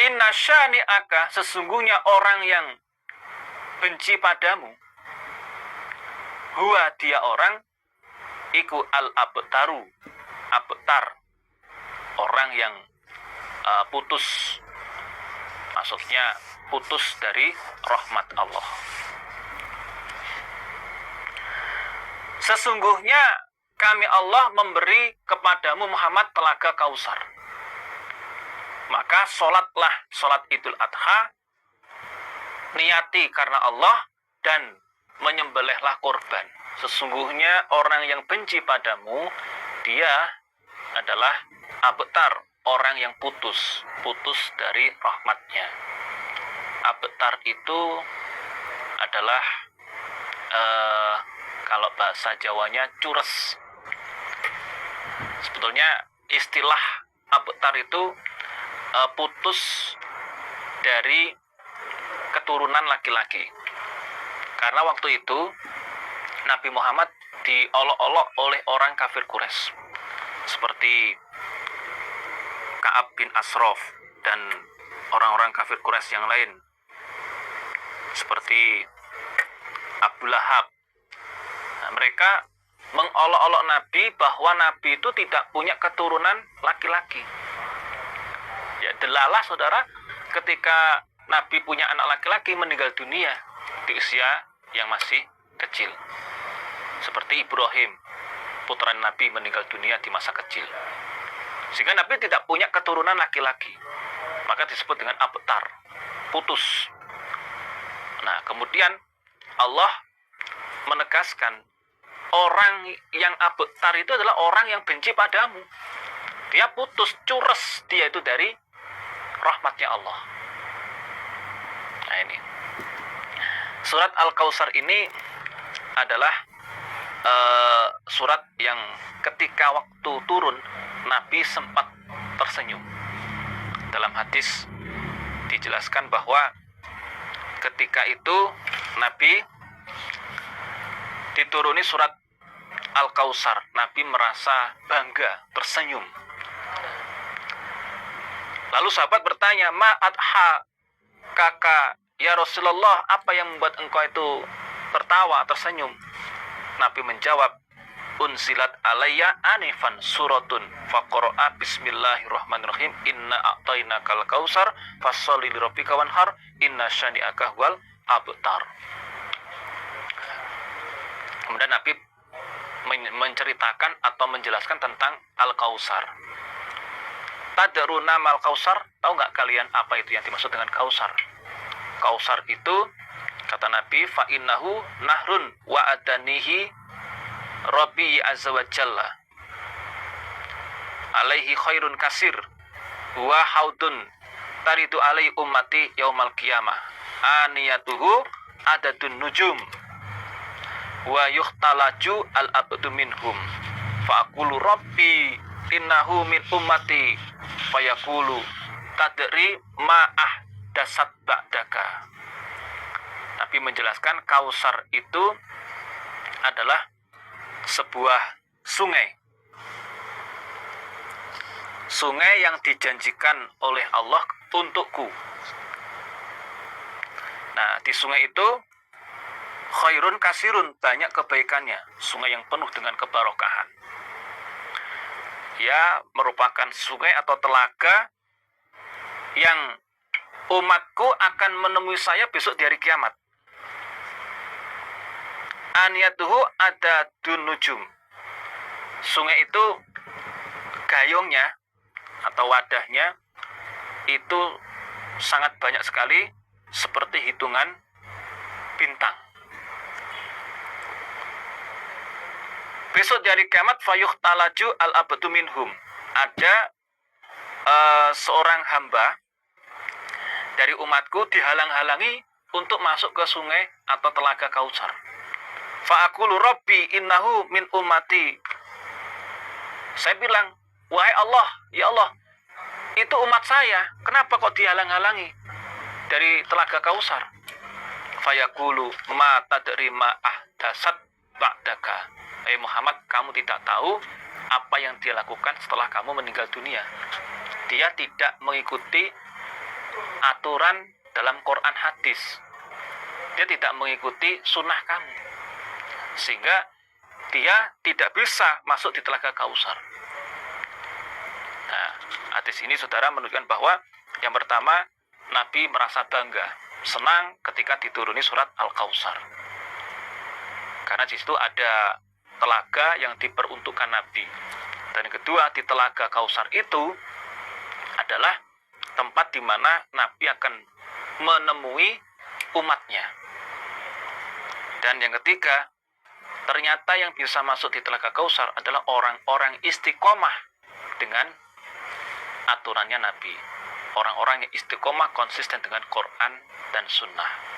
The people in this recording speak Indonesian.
Inna syani'aka, sesungguhnya orang yang benci padamu, huwa, dia orang, iku al-abtaru, abtar, orang yang putus, maksudnya putus dari rahmat Allah. Sesungguhnya kami Allah memberi kepadamu Muhammad telaga Kausar. Maka sholatlah sholat Idul Adha, niati karena Allah, dan menyembelihlah korban. Sesungguhnya orang yang benci padamu, dia adalah abtar, orang yang putus dari rahmatnya. Abtar itu adalah kalau bahasa Jawanya cures. Sebetulnya istilah abtar itu putus dari keturunan laki-laki. Karena waktu itu Nabi Muhammad diolok-olok oleh orang kafir Quraisy, seperti Ka'ab bin Ashraf dan orang-orang kafir Quraisy yang lain, seperti Abu Lahab. Nah, mereka mengolok-olok Nabi bahwa Nabi itu tidak punya keturunan laki-laki. Ya, delalah saudara, ketika Nabi punya anak laki-laki meninggal dunia di usia yang masih kecil. Seperti Ibrahim, putra Nabi, meninggal dunia di masa kecil. Sehingga Nabi tidak punya keturunan laki-laki. Maka disebut dengan abtar, putus. Nah, kemudian Allah menegaskan, orang yang abtar itu adalah orang yang benci padamu. Dia putus, cures dia itu dari rahmatnya Allah. Nah, ini surat Al-Kausar ini adalah surat yang ketika waktu turun Nabi sempat tersenyum. Dalam hadis dijelaskan bahwa ketika itu Nabi dituruni surat Al-Kausar, Nabi merasa bangga, tersenyum. Lalu sahabat bertanya, ma'adha kakak ya Rasulullah, apa yang membuat engkau itu tertawa, tersenyum? Nabi menjawab, unsilat alayya anifan suratun faqra'a bismillahirrahmanirrahim inna a'tainakal kausar fasholli lirabbika wanhar inna syani'aka wal abtar. Kemudian Nabi menceritakan atau menjelaskan tentang Al-Kausar. Tadruna mal kausar, tahu nggak kalian apa itu yang dimaksud dengan kausar? Kausar itu, kata Nabi, fa innahu nahrun wa adanihi Rabbi azza wa jalla alaihi khairun kasir wa haudun taridu alaihi ummati yaumal qiyamah aniyatuhu adadun nujum wa yukhtalaju al-abdu minhum fa'akulu Rabbi innahu min ummati fayakulu tadri ma'ah dasat ba'daka. Nabi menjelaskan Kausar itu adalah sebuah sungai yang dijanjikan oleh Allah untukku. Nah, di sungai itu khairun kasirun, banyak kebaikannya, sungai yang penuh dengan kebarokahan. Ya, merupakan sungai atau telaga yang umatku akan menemui saya besok di hari kiamat. Aniyatuhu ada dunujum. Sungai itu gayungnya atau wadahnya itu sangat banyak sekali, seperti hitungan bintang. Besok di hari kiamat fayuh talaju al-abdu minhum. Ada seorang hamba dari umatku dihalang-halangi untuk masuk ke sungai atau telaga Kausar. Fa'akulu Rabbi innahu min ummati. Saya bilang, wahai Allah, ya Allah, itu umat saya, kenapa kok dihalang-halangi dari telaga Kausar? Fayaqulu ma tadri ma ahdasat ba'daka. Muhammad, kamu tidak tahu apa yang dia lakukan setelah kamu meninggal dunia. Dia tidak mengikuti aturan dalam Quran hadis. Dia tidak mengikuti sunnah kamu. Sehingga dia tidak bisa masuk di Telaga Kausar. Nah, hadis ini saudara menunjukkan bahwa yang pertama, Nabi merasa bangga, senang ketika dituruni surat Al-Kausar. Karena di situ ada telaga yang diperuntukkan Nabi. Dan yang kedua, di Telaga Kausar itu adalah tempat di mana Nabi akan menemui umatnya. Dan yang ketiga, ternyata yang bisa masuk di Telaga Kausar adalah orang-orang istiqomah dengan aturannya Nabi. Orang-orang yang istiqomah konsisten dengan Quran dan Sunnah.